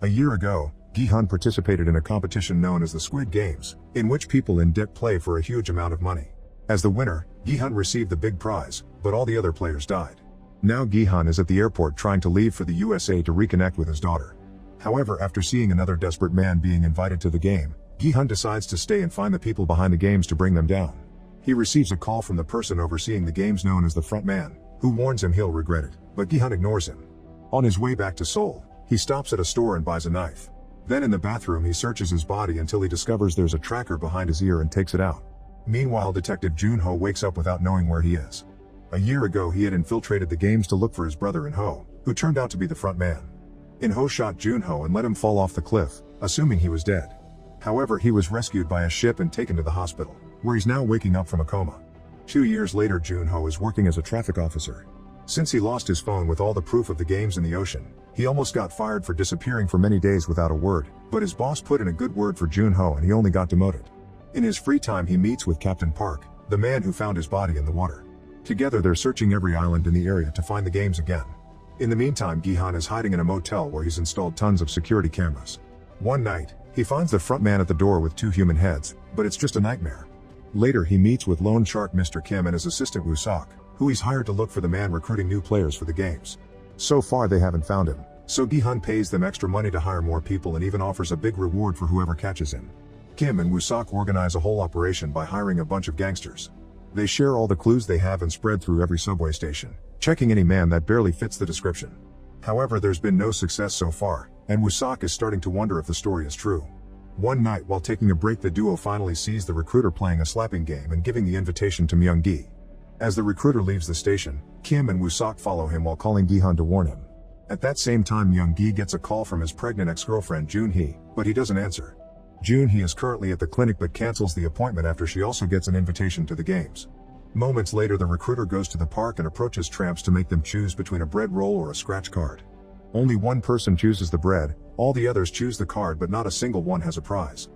A year ago, Gi-hun participated in a competition known as the Squid Games, in which people in debt play for a huge amount of money. As the winner, Gi-hun received the big prize, but all the other players died. Now Gi-hun is at the airport trying to leave for the USA to reconnect with his daughter. However, after seeing another desperate man being invited to the game, Gi-hun decides to stay and find the people behind the games to bring them down. He receives a call from the person overseeing the games known as the front man, who warns him he'll regret it, but Gi-hun ignores him. On his way back to Seoul, he stops at a store and buys a knife. Then in the bathroom he searches his body until he discovers there's a tracker behind his ear and takes it out. Meanwhile, Detective Jun-ho wakes up without knowing where he is. A year ago he had infiltrated the games to look for his brother In-ho, who turned out to be the front man. In-ho shot Jun-ho and let him fall off the cliff, assuming he was dead. However, he was rescued by a ship and taken to the hospital, where he's now waking up from a coma. 2 years later, Jun-ho is working as a traffic officer. Since he lost his phone with all the proof of the games in the ocean, he almost got fired for disappearing for many days without a word, but his boss put in a good word for Jun-ho and he only got demoted. In his free time he meets with Captain Park, the man who found his body in the water. Together they're searching every island in the area to find the games again. In the meantime, Gi-hun is hiding in a motel where he's installed tons of security cameras. One night, he finds the front man at the door with 2 human heads, but it's just a nightmare. Later he meets with loan shark Mr. Kim and his assistant Woo-sok, who he's hired to look for the man recruiting new players for the games. So far they haven't found him, so Gi-hun pays them extra money to hire more people and even offers a big reward for whoever catches him. Kim and Woo-sok organize a whole operation by hiring a bunch of gangsters. They share all the clues they have and spread through every subway station, checking any man that barely fits the description. However, there's been no success so far, and Woo-sok is starting to wonder if the story is true. One night while taking a break, the duo finally sees the recruiter playing a slapping game and giving the invitation to Myung-gi. As the recruiter leaves the station, Kim and Woo-sok follow him while calling Gi-hun to warn him. At that same time, Myung-gi gets a call from his pregnant ex-girlfriend Jun-hee, but he doesn't answer. Jun-hee is currently at the clinic but cancels the appointment after she also gets an invitation to the games. Moments later, the recruiter goes to the park and approaches tramps to make them choose between a bread roll or a scratch card. Only one person chooses the bread, all the others choose the card, but not a single one has a prize.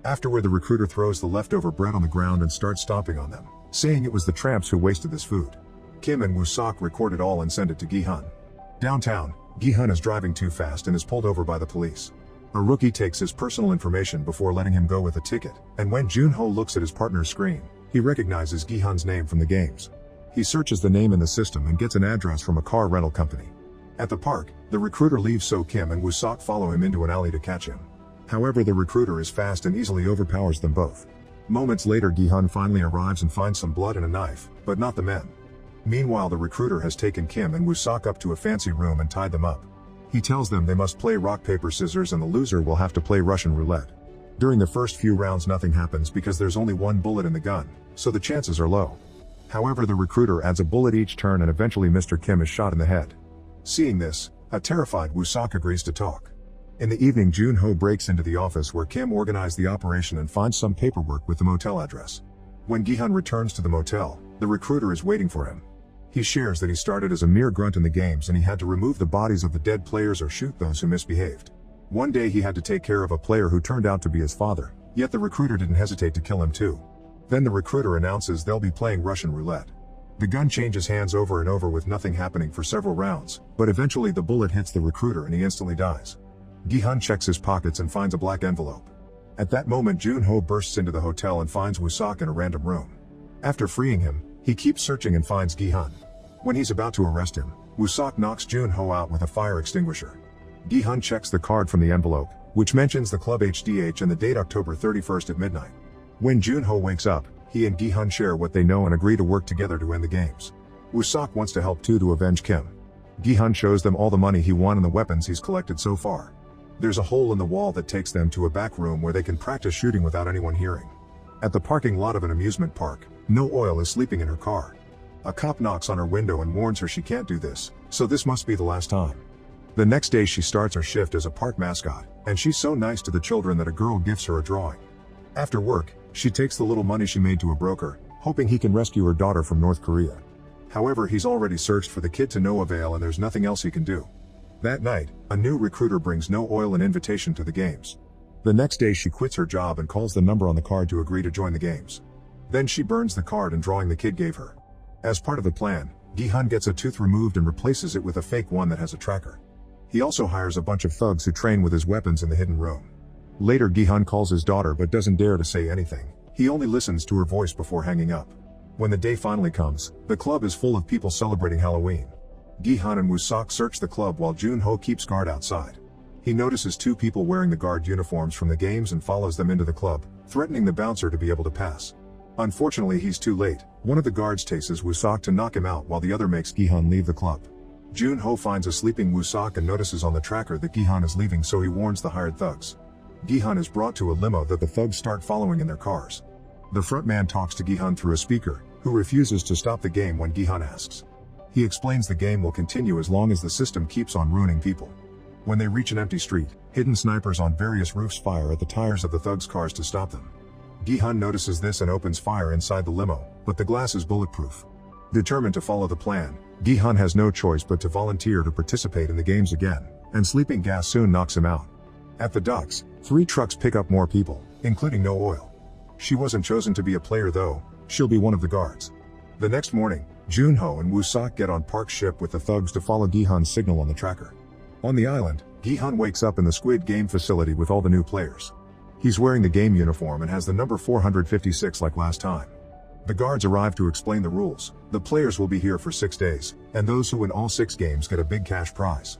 Afterward, the recruiter throws the leftover bread on the ground and starts stomping on them, saying it was the tramps who wasted this food. Kim and Woo-sok record it all and send it to Gi-hun. Downtown, Gi-hun is driving too fast and is pulled over by the police. A rookie takes his personal information before letting him go with a ticket, and when Jun-ho looks at his partner's screen, he recognizes Gi-hun's name from the games. He searches the name in the system and gets an address from a car rental company. At the park, the recruiter leaves, so Kim and Woo-sok follow him into an alley to catch him. However, the recruiter is fast and easily overpowers them both. Moments later, Gi-hun finally arrives and finds some blood and a knife, but not the men. Meanwhile, the recruiter has taken Kim and Woo-sok up to a fancy room and tied them up. He tells them they must play rock, paper, scissors and the loser will have to play Russian roulette. During the first few rounds nothing happens because there's only one bullet in the gun, so the chances are low. However, the recruiter adds a bullet each turn and eventually Mr. Kim is shot in the head. Seeing this, a terrified Woo-sok agrees to talk. In the evening, Jun-ho breaks into the office where Kim organized the operation and finds some paperwork with the motel address. When Gi-hun returns to the motel, the recruiter is waiting for him. He shares that he started as a mere grunt in the games and he had to remove the bodies of the dead players or shoot those who misbehaved. One day he had to take care of a player who turned out to be his father, yet the recruiter didn't hesitate to kill him too. Then the recruiter announces they'll be playing Russian roulette. The gun changes hands over and over with nothing happening for several rounds, but eventually the bullet hits the recruiter and he instantly dies. Gi-hun checks his pockets and finds a black envelope. At that moment, Jun-ho bursts into the hotel and finds Woo-sok in a random room. After freeing him, he keeps searching and finds Gi-hun. When he's about to arrest him, Woo-sok knocks Jun-ho out with a fire extinguisher. Gi-hun checks the card from the envelope, which mentions the club HDH and the date October 31st at midnight. When Jun-ho wakes up, he and Gi-hun share what they know and agree to work together to end the games. Woo-sok wants to help too to avenge Kim. Gi-hun shows them all the money he won and the weapons he's collected so far. There's a hole in the wall that takes them to a back room where they can practice shooting without anyone hearing. At the parking lot of an amusement park, No Oil is sleeping in her car. A cop knocks on her window and warns her she can't do this, so this must be the last time. The next day she starts her shift as a park mascot, and she's so nice to the children that a girl gives her a drawing. After work, she takes the little money she made to a broker, hoping he can rescue her daughter from North Korea. However, he's already searched for the kid to no avail and there's nothing else he can do. That night, a new recruiter brings No Oil an invitation to the games. The next day she quits her job and calls the number on the card to agree to join the games. Then she burns the card and drawing the kid gave her. As part of the plan, Gi-hun gets a tooth removed and replaces it with a fake one that has a tracker. He also hires a bunch of thugs who train with his weapons in the hidden room. Later Gi-hun calls his daughter but doesn't dare to say anything. He only listens to her voice before hanging up. When the day finally comes, the club is full of people celebrating Halloween. Gi-hun and Woo-sok search the club while Jun-ho keeps guard outside. He notices two people wearing the guard uniforms from the games and follows them into the club, threatening the bouncer to be able to pass. Unfortunately he's too late. One of the guards chases Woo-sok to knock him out while the other makes Gi-hun leave the club. Jun-ho finds a sleeping Woo-sok and notices on the tracker that Gi-hun is leaving, so he warns the hired thugs. Gi-hun is brought to a limo that the thugs start following in their cars. The frontman talks to Gi-hun through a speaker, who refuses to stop the game when Gi-hun asks. He explains the game will continue as long as the system keeps on ruining people. When they reach an empty street, hidden snipers on various roofs fire at the tires of the thugs' cars to stop them. Gi-hun notices this and opens fire inside the limo, but the glass is bulletproof. Determined to follow the plan, Gi-hun has no choice but to volunteer to participate in the games again, and sleeping gas soon knocks him out. At the docks, 3 trucks pick up more people, including No Oil. She wasn't chosen to be a player though, she'll be one of the guards. The next morning, Jun-ho and Woo-sok get on Park's ship with the thugs to follow Gi-hun's signal on the tracker. On the island, Gi-hun wakes up in the Squid Game facility with all the new players. He's wearing the game uniform and has the number 456 like last time. The guards arrive to explain the rules. The players will be here for 6 days, and those who win all 6 games get a big cash prize.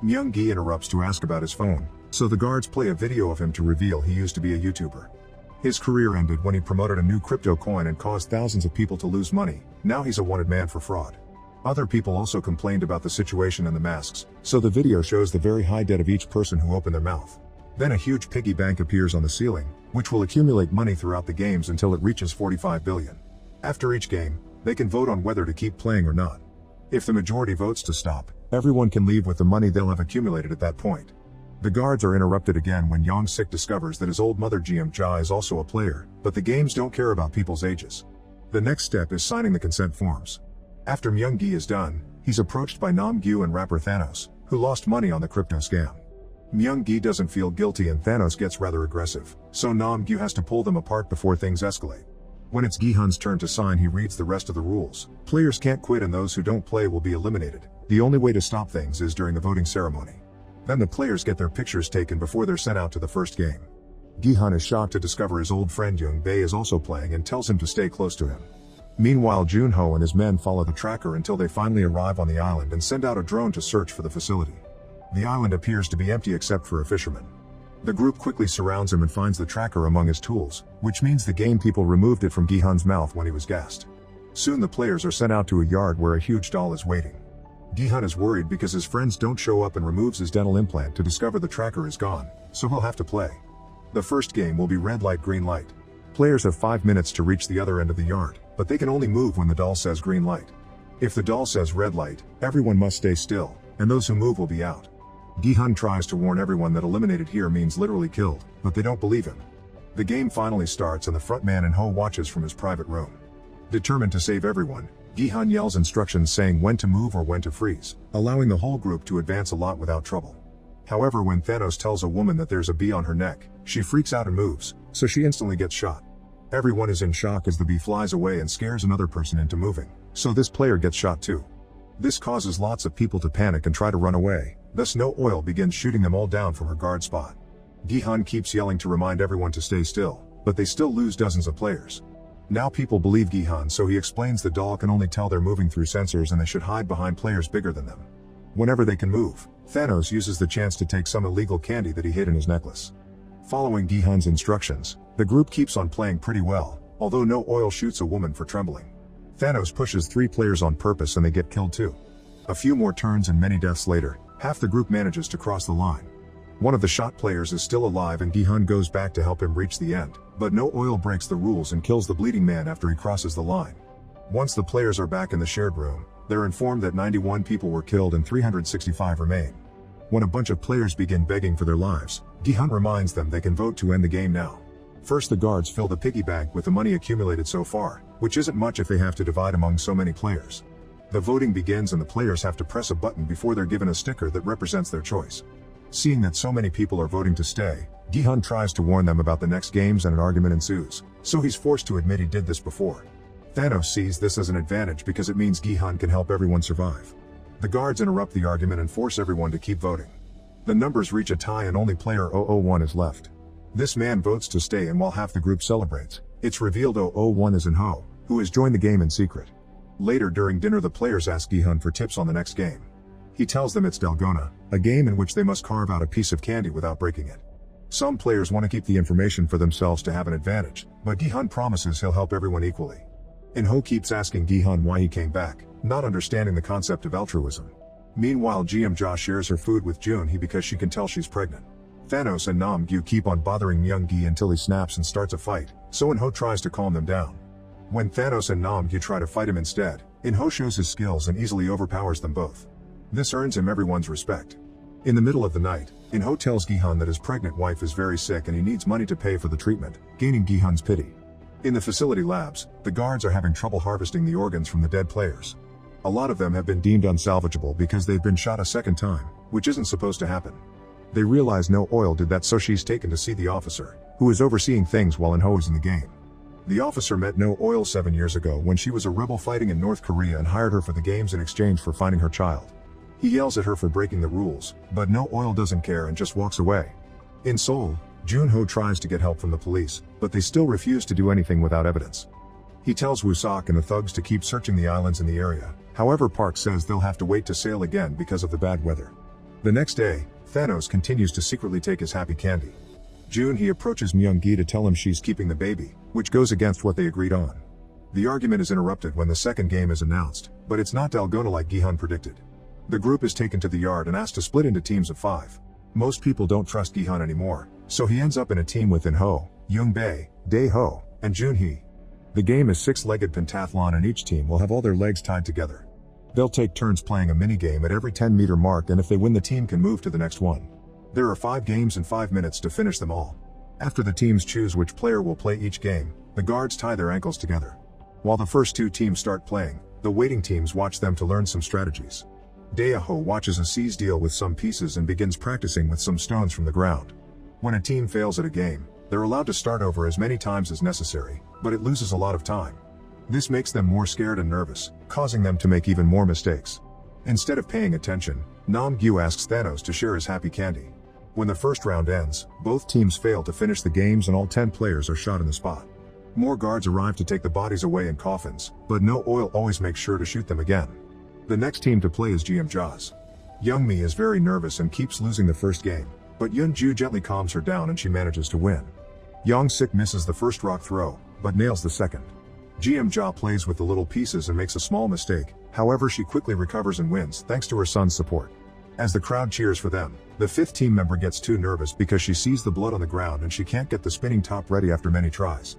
Myung-gi interrupts to ask about his phone, so the guards play a video of him to reveal he used to be a YouTuber. His career ended when he promoted a new crypto coin and caused thousands of people to lose money. Now he's a wanted man for fraud. Other people also complained about the situation and the masks, so the video shows the very high debt of each person who opened their mouth. Then a huge piggy bank appears on the ceiling, which will accumulate money throughout the games until it reaches 45 billion. After each game, they can vote on whether to keep playing or not. If the majority votes to stop, everyone can leave with the money they'll have accumulated at that point. The guards are interrupted again when Young-sik discovers that his old mother Jeom-ja is also a player, but the games don't care about people's ages. The next step is signing the consent forms. After Myung-gi is done, he's approached by Nam-gyu and rapper Thanos, who lost money on the crypto scam. Myung-gi doesn't feel guilty and Thanos gets rather aggressive, so Nam-gyu has to pull them apart before things escalate. When it's Gi-hun's turn to sign, he reads the rest of the rules. Players can't quit and those who don't play will be eliminated. The only way to stop things is during the voting ceremony. Then the players get their pictures taken before they're sent out to the first game. Gi-hun is shocked to discover his old friend Young-bae is also playing and tells him to stay close to him. Meanwhile, Jun-ho and his men follow the tracker until they finally arrive on the island and send out a drone to search for the facility. The island appears to be empty except for a fisherman. The group quickly surrounds him and finds the tracker among his tools, which means the game people removed it from Gi-hun's mouth when he was gassed. Soon the players are sent out to a yard where a huge doll is waiting. Gi-hun is worried because his friends don't show up and removes his dental implant to discover the tracker is gone, so he'll have to play. The first game will be red light green light. Players have 5 minutes to reach the other end of the yard, but they can only move when the doll says green light. If the doll says red light, everyone must stay still, and those who move will be out. Gi-hun tries to warn everyone that eliminated here means literally killed, but they don't believe him. The game finally starts and the frontman and Ho watches from his private room. Determined to save everyone, Gi-hun yells instructions saying when to move or when to freeze, allowing the whole group to advance a lot without trouble. However, when Thanos tells a woman that there's a bee on her neck, she freaks out and moves, so she instantly gets shot. Everyone is in shock as the bee flies away and scares another person into moving, so this player gets shot too. This causes lots of people to panic and try to run away, thus No Oil begins shooting them all down from her guard spot. Gi-hun keeps yelling to remind everyone to stay still, but they still lose dozens of players. Now people believe Gi-hun, so he explains the doll can only tell they're moving through sensors and they should hide behind players bigger than them. Whenever they can move, Thanos uses the chance to take some illegal candy that he hid in his necklace. Following Gi-hun's instructions, the group keeps on playing pretty well, although No Oil shoots a woman for trembling. Thanos pushes 3 players on purpose and they get killed too. A few more turns and many deaths later, half the group manages to cross the line. One of the shot players is still alive and Gi-hun goes back to help him reach the end, but No Oil breaks the rules and kills the bleeding man after he crosses the line. Once the players are back in the shared room, they're informed that 91 people were killed and 365 remain. When a bunch of players begin begging for their lives, Gi-hun reminds them they can vote to end the game now. First, the guards fill the piggy bank with the money accumulated so far, which isn't much if they have to divide among so many players. The voting begins and the players have to press a button before they're given a sticker that represents their choice. Seeing that so many people are voting to stay, Gi-hun tries to warn them about the next games and an argument ensues, so he's forced to admit he did this before. Thanos sees this as an advantage because it means Gi-hun can help everyone survive. The guards interrupt the argument and force everyone to keep voting. The numbers reach a tie and only player 001 is left. This man votes to stay, and while half the group celebrates, it's revealed 001 is In-ho, who has joined the game in secret. Later during dinner, the players ask Gi-hun for tips on the next game. He tells them it's Dalgona, a game in which they must carve out a piece of candy without breaking it. Some players want to keep the information for themselves to have an advantage, but Gi-hun promises he'll help everyone equally. In-ho keeps asking Gi-hun why he came back, not understanding the concept of altruism. Meanwhile, Jeom-ja shares her food with Joon-hee because she can tell she's pregnant. Thanos and Nam-gyu keep on bothering Myung-gi until he snaps and starts a fight, so In-ho tries to calm them down. When Thanos and Nam-gyu try to fight him instead, In-ho shows his skills and easily overpowers them both. This earns him everyone's respect. In the middle of the night, In-ho tells Gi-hun that his pregnant wife is very sick and he needs money to pay for the treatment, gaining Gi-hun's pity. In the facility labs, the guards are having trouble harvesting the organs from the dead players. A lot of them have been deemed unsalvageable because they've been shot a second time, which isn't supposed to happen. They realize No Oil did that, so she's taken to see the officer, who is overseeing things while In-ho is in the game. The officer met No Oil 7 years ago when she was a rebel fighting in North Korea and hired her for the games in exchange for finding her child. He yells at her for breaking the rules, but No Oil doesn't care and just walks away. In Seoul, Joon-ho tries to get help from the police, but they still refuse to do anything without evidence. He tells Woo-sok and the thugs to keep searching the islands in the area. However, Park says they'll have to wait to sail again because of the bad weather. The next day, Thanos continues to secretly take his happy candy. Joon-hee approaches Myung-gi to tell him she's keeping the baby, which goes against what they agreed on. The argument is interrupted when the second game is announced, but it's not Dalgona like Gi-hun predicted. The group is taken to the yard and asked to split into teams of 5. Most people don't trust Gi-hun anymore, so he ends up in a team with In-ho, Young-bae, Dae-ho, and Joon-hee. The game is 6-legged pentathlon and each team will have all their legs tied together. They'll take turns playing a minigame at every 10-meter mark, and if they win, the team can move to the next one. There are 5 games and 5 minutes to finish them all. After the teams choose which player will play each game, the guards tie their ankles together. While the first 2 teams start playing, the waiting teams watch them to learn some strategies. Dae-ho watches a seize deal with some pieces and begins practicing with some stones from the ground. When a team fails at a game, they're allowed to start over as many times as necessary, but it loses a lot of time. This makes them more scared and nervous, causing them to make even more mistakes. Instead of paying attention, Nam-gyu asks Thanos to share his happy candy. When the first round ends, both teams fail to finish the games and all 10 players are shot in the spot. More guards arrive to take the bodies away in coffins, but No Oil always makes sure to shoot them again. The next team to play is Jeom-ja's. Young-mi is very nervous and keeps losing the first game, but Yeon-ju gently calms her down and she manages to win. Young-sik misses the first rock throw, but nails the second. Jeom-ja plays with the little pieces and makes a small mistake, however she quickly recovers and wins thanks to her son's support. As the crowd cheers for them, the 5th team member gets too nervous because she sees the blood on the ground and she can't get the spinning top ready after many tries.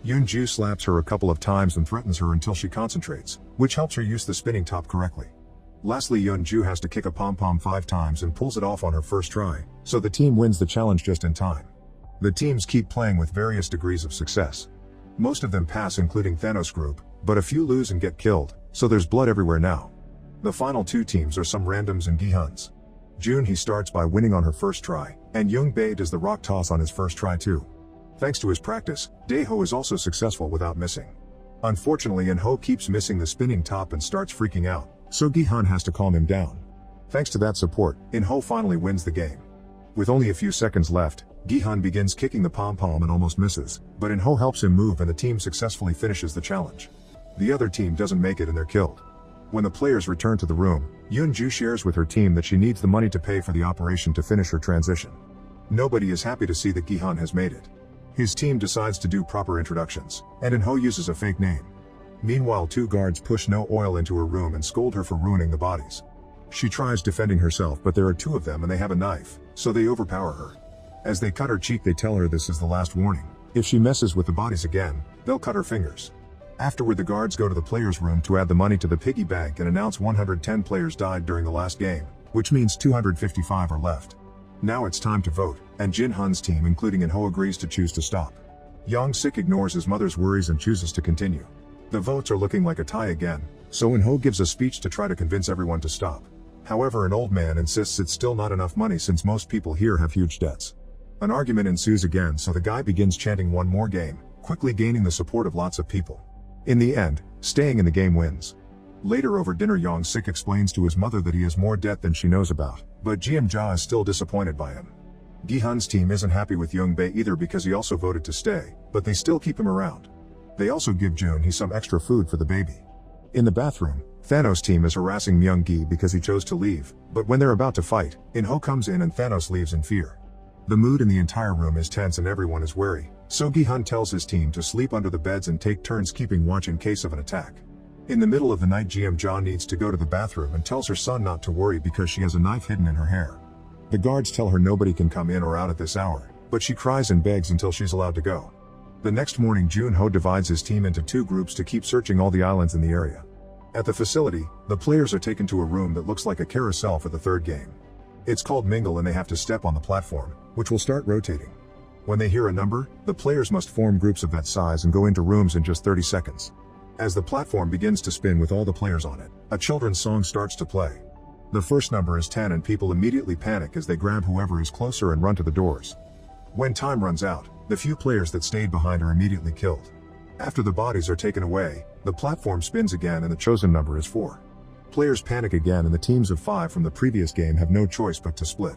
Yeon-ju slaps her a couple of times and threatens her until she concentrates, which helps her use the spinning top correctly. Lastly, Yeon-ju has to kick a pom-pom 5 times and pulls it off on her first try, so the team wins the challenge just in time. The teams keep playing with various degrees of success. Most of them pass, including Thanos' group, but a few lose and get killed, so there's blood everywhere now. The final 2 teams are some randoms and Gi-hun's. Joon-hee starts by winning on her first try, and Young-bae does the rock toss on his first try too. Thanks to his practice, Dae-ho is also successful without missing. Unfortunately, In-ho keeps missing the spinning top and starts freaking out, so Gi-hun has to calm him down. Thanks to that support, In-ho finally wins the game. With only a few seconds left, Gi-hun begins kicking the pom-pom and almost misses, but In-ho helps him move and the team successfully finishes the challenge. The other team doesn't make it and they're killed. When the players return to the room, Yeon-ju shares with her team that she needs the money to pay for the operation to finish her transition. Nobody is happy to see that Gi-hun has made it. His team decides to do proper introductions, and In-ho uses a fake name. Meanwhile, 2 guards push No Oil into her room and scold her for ruining the bodies. She tries defending herself, but there are 2 of them and they have a knife, so they overpower her. As they cut her cheek, they tell her this is the last warning. If she messes with the bodies again, they'll cut her fingers. Afterward, the guards go to the players' room to add the money to the piggy bank and announce 110 players died during the last game, which means 255 are left. Now it's time to vote, and Jin-hun's team, including In-ho, agrees to choose to stop. Young-sik ignores his mother's worries and chooses to continue. The votes are looking like a tie again, so In-ho gives a speech to try to convince everyone to stop. However, an old man insists it's still not enough money since most people here have huge debts. An argument ensues again, so the guy begins chanting one more game, quickly gaining the support of lots of people. In the end, staying in the game wins. Later over dinner, Young-sik explains to his mother that he has more debt than she knows about, but Jeom-ja is still disappointed by him. Gi-hun's team isn't happy with Young-bae either because he also voted to stay, but they still keep him around. They also give Jun-hee some extra food for the baby. In the bathroom, Thanos' team is harassing Myung-gi because he chose to leave, but when they're about to fight, In-ho comes in and Thanos leaves in fear. The mood in the entire room is tense and everyone is wary, so Gi-hun tells his team to sleep under the beds and take turns keeping watch in case of an attack. In the middle of the night, Jeom-ja needs to go to the bathroom and tells her son not to worry because she has a knife hidden in her hair. The guards tell her nobody can come in or out at this hour, but she cries and begs until she's allowed to go. The next morning, Jun-ho divides his team into two groups to keep searching all the islands in the area. At the facility, the players are taken to a room that looks like a carousel for the third game. It's called Mingle and they have to step on the platform, which will start rotating. When they hear a number, the players must form groups of that size and go into rooms in just 30 seconds. As the platform begins to spin with all the players on it, a children's song starts to play. The first number is 10 and people immediately panic as they grab whoever is closer and run to the doors. When time runs out, the few players that stayed behind are immediately killed. After the bodies are taken away, the platform spins again and the chosen number is 4. Players panic again and the teams of 5 from the previous game have no choice but to split.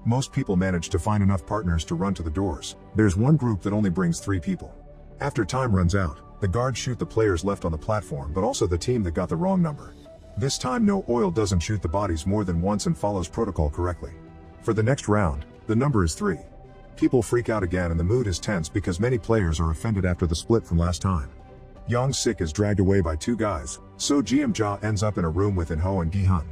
Most people manage to find enough partners to run to the doors. There's one group that only brings 3 people. After time runs out, the guards shoot the players left on the platform but also the team that got the wrong number. This time no oil doesn't shoot the bodies more than once and follows protocol correctly. For the next round, the number is 3. People freak out again and the mood is tense because many players are offended after the split from last time. Young-sik is dragged away by 2 guys, so Jeom-ja ends up in a room with In-ho and Gi-hun.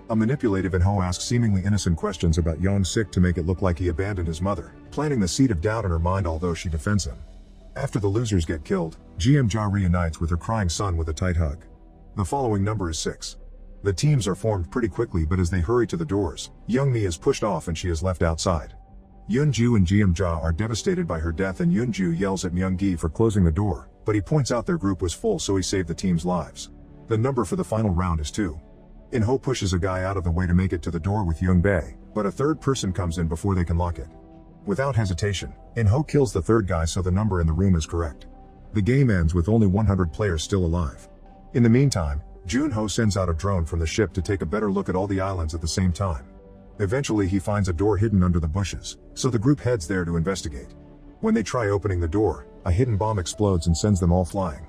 A manipulative In-ho asks seemingly innocent questions about Young-sik to make it look like he abandoned his mother, planting the seed of doubt in her mind although she defends him. After the losers get killed, Jeom-ja reunites with her crying son with a tight hug. The following number is 6. The teams are formed pretty quickly but as they hurry to the doors, Young-mi is pushed off and she is left outside. Yoon-ju and Jeom-ja are devastated by her death and Yoon-ju yells at Myung-gi for closing the door, but he points out their group was full so he saved the team's lives. The number for the final round is 2. In-ho pushes a guy out of the way to make it to the door with Young-bae, but a third person comes in before they can lock it. Without hesitation, In-ho kills the third guy so the number in the room is correct. The game ends with only 100 players still alive. In the meantime, Jun-ho sends out a drone from the ship to take a better look at all the islands at the same time. Eventually he finds a door hidden under the bushes, so the group heads there to investigate. When they try opening the door, a hidden bomb explodes and sends them all flying.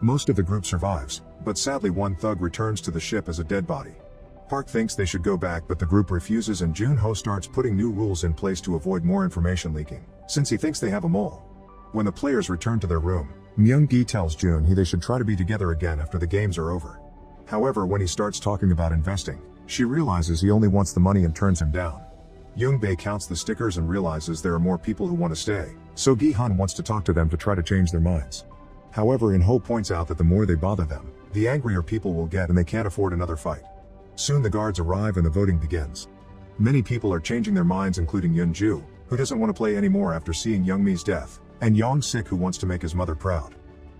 Most of the group survives, but sadly one thug returns to the ship as a dead body. Park thinks they should go back but the group refuses and Jun-ho starts putting new rules in place to avoid more information leaking, since he thinks they have them all. When the players return to their room, Myung-gi tells Jun-hee they should try to be together again after the games are over. However, when he starts talking about investing, she realizes he only wants the money and turns him down. Young-bae counts the stickers and realizes there are more people who want to stay, so Gi-hun wants to talk to them to try to change their minds. However, In-ho points out that the more they bother them, the angrier people will get and they can't afford another fight. Soon the guards arrive and the voting begins. Many people are changing their minds including Yoon-ju, who doesn't want to play anymore after seeing Young-mi's death, and Young-sik who wants to make his mother proud.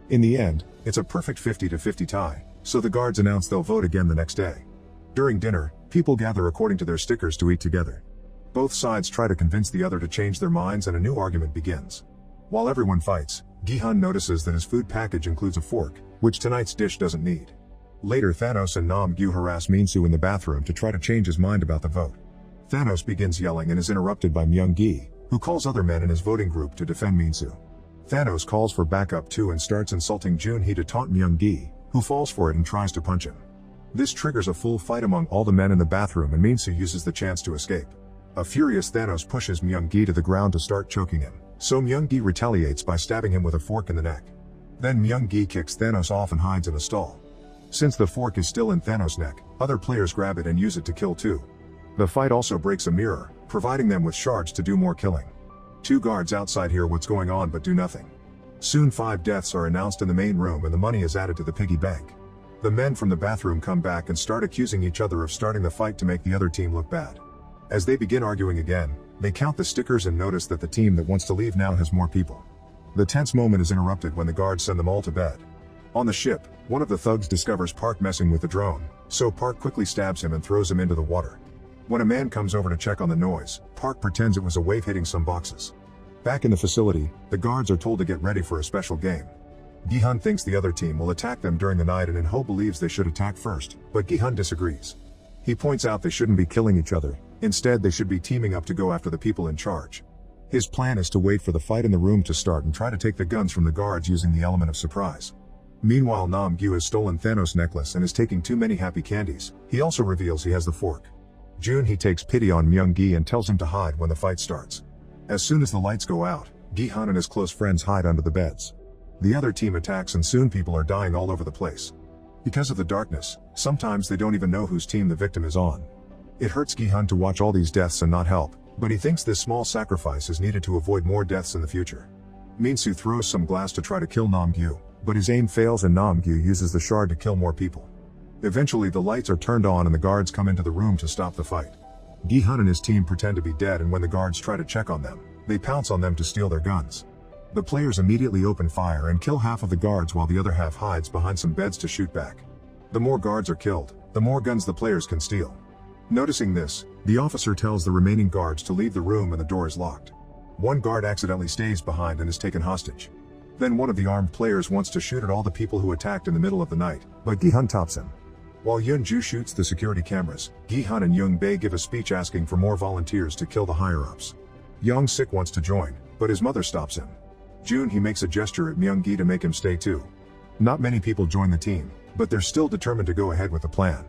In the end, it's a perfect 50-50 tie, so the guards announce they'll vote again the next day. During dinner, people gather according to their stickers to eat together. Both sides try to convince the other to change their minds and a new argument begins. While everyone fights, Gi-hun notices that his food package includes a fork, which tonight's dish doesn't need. Later Thanos and Nam-gyu harass Min-soo in the bathroom to try to change his mind about the vote. Thanos begins yelling and is interrupted by Myung-gi, who calls other men in his voting group to defend Min-soo. Thanos calls for backup too and starts insulting Jun-hee to taunt Myung-gi, who falls for it and tries to punch him. This triggers a full fight among all the men in the bathroom and Min-soo uses the chance to escape. A furious Thanos pushes Myung-gi to the ground to start choking him, so Myung-gi retaliates by stabbing him with a fork in the neck. Then Myung-gi kicks Thanos off and hides in a stall. Since the fork is still in Thanos' neck, other players grab it and use it to kill too. The fight also breaks a mirror, providing them with shards to do more killing. 2 guards outside hear what's going on but do nothing. Soon 5 deaths are announced in the main room and the money is added to the piggy bank. The men from the bathroom come back and start accusing each other of starting the fight to make the other team look bad. As they begin arguing again, they count the stickers and notice that the team that wants to leave now has more people. The tense moment is interrupted when the guards send them all to bed. On the ship, one of the thugs discovers Park messing with the drone, so Park quickly stabs him and throws him into the water. When a man comes over to check on the noise, Park pretends it was a wave hitting some boxes. Back in the facility, the guards are told to get ready for a special game. Gi-hun thinks the other team will attack them during the night and In-ho believes they should attack first, but Gi-hun disagrees. He points out they shouldn't be killing each other, instead they should be teaming up to go after the people in charge. His plan is to wait for the fight in the room to start and try to take the guns from the guards using the element of surprise. Meanwhile, Nam-gyu has stolen Thanos' necklace and is taking too many happy candies. He also reveals he has the fork. June he takes pity on Myung-gi and tells him to hide when the fight starts. As soon as the lights go out, Gi-hun and his close friends hide under the beds. The other team attacks and soon people are dying all over the place. Because of the darkness, sometimes they don't even know whose team the victim is on. It hurts Gi-hun to watch all these deaths and not help, but he thinks this small sacrifice is needed to avoid more deaths in the future. Min-soo throws some glass to try to kill Nam-gyu, but his aim fails and Nam-gyu uses the shard to kill more people. Eventually the lights are turned on and the guards come into the room to stop the fight. Gi-hun and his team pretend to be dead and when the guards try to check on them, they pounce on them to steal their guns. The players immediately open fire and kill half of the guards while the other half hides behind some beds to shoot back. The more guards are killed, the more guns the players can steal. Noticing this, the officer tells the remaining guards to leave the room and the door is locked. One guard accidentally stays behind and is taken hostage. Then one of the armed players wants to shoot at all the people who attacked in the middle of the night, but Gi-hun tops him. While Yeon-ju shoots the security cameras, Gi-hun and Young-bae give a speech asking for more volunteers to kill the higher-ups. Young-sik wants to join, but his mother stops him. June he makes a gesture at Myung-gi to make him stay too. Not many people join the team, but they're still determined to go ahead with the plan.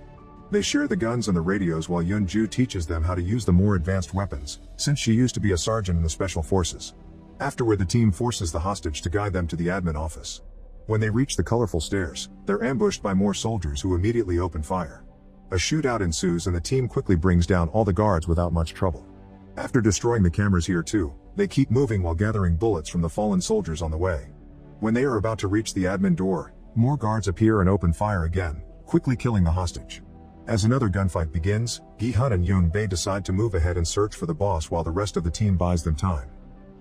They share the guns and the radios while Yeon-ju teaches them how to use the more advanced weapons, since she used to be a sergeant in the special forces. Afterward the team forces the hostage to guide them to the admin office. When they reach the colorful stairs, they're ambushed by more soldiers who immediately open fire. A shootout ensues and the team quickly brings down all the guards without much trouble. After destroying the cameras here too, they keep moving while gathering bullets from the fallen soldiers on the way. When they are about to reach the admin door, more guards appear and open fire again, quickly killing the hostage. As another gunfight begins, Gi-hun and Yoon-bae decide to move ahead and search for the boss while the rest of the team buys them time.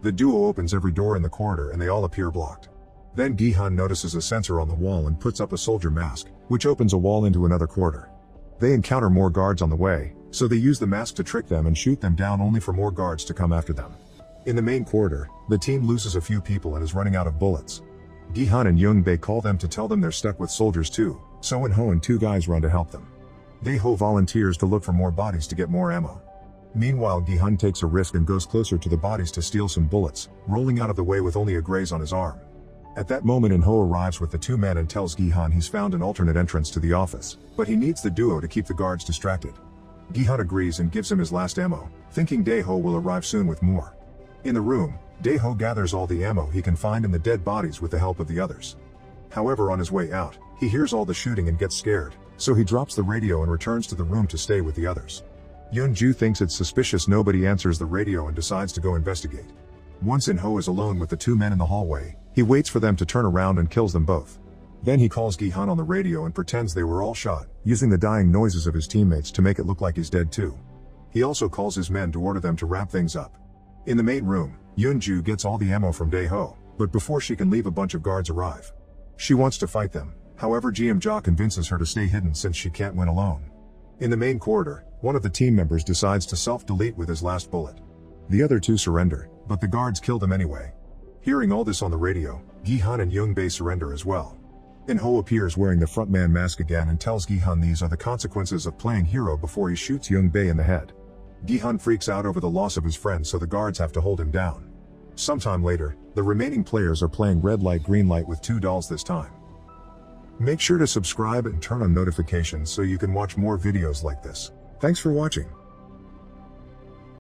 The duo opens every door in the corridor and they all appear blocked. Then Gi-hun notices a sensor on the wall and puts up a soldier mask, which opens a wall into another corridor. They encounter more guards on the way, so they use the mask to trick them and shoot them down only for more guards to come after them. In the main corridor, the team loses a few people and is running out of bullets. Gi-hun and Young-bae call them to tell them they're stuck with soldiers too, so In-ho and two guys run to help them. Dae-ho volunteers to look for more bodies to get more ammo. Meanwhile Gi-hun takes a risk and goes closer to the bodies to steal some bullets, rolling out of the way with only a graze on his arm. At that moment In-ho arrives with the two men and tells Gi-hun he's found an alternate entrance to the office, but he needs the duo to keep the guards distracted. Gi-hun agrees and gives him his last ammo, thinking Dae-ho will arrive soon with more. In the room, Dae-ho gathers all the ammo he can find in the dead bodies with the help of the others. However, on his way out, he hears all the shooting and gets scared, so he drops the radio and returns to the room to stay with the others. Yeon-ju thinks it's suspicious nobody answers the radio and decides to go investigate. Once In-ho is alone with the two men in the hallway, he waits for them to turn around and kills them both. Then he calls Gi-hun on the radio and pretends they were all shot, using the dying noises of his teammates to make it look like he's dead too. He also calls his men to order them to wrap things up. In the main room, Yeon-ju gets all the ammo from Dae-ho, but before she can leave a bunch of guards arrive. She wants to fight them, however Jeom-ja convinces her to stay hidden since she can't win alone. In the main corridor, one of the team members decides to self-delete with his last bullet. The other two surrender, but the guards kill them anyway. Hearing all this on the radio, Gi-hun and Young-bae surrender as well. In-ho appears wearing the frontman mask again and tells Gi-hun these are the consequences of playing hero before he shoots Young-bae in the head. Gi-hun freaks out over the loss of his friend so the guards have to hold him down. Sometime later, the remaining players are playing red light green light with two dolls this time. Make sure to subscribe and turn on notifications so you can watch more videos like this. Thanks for watching.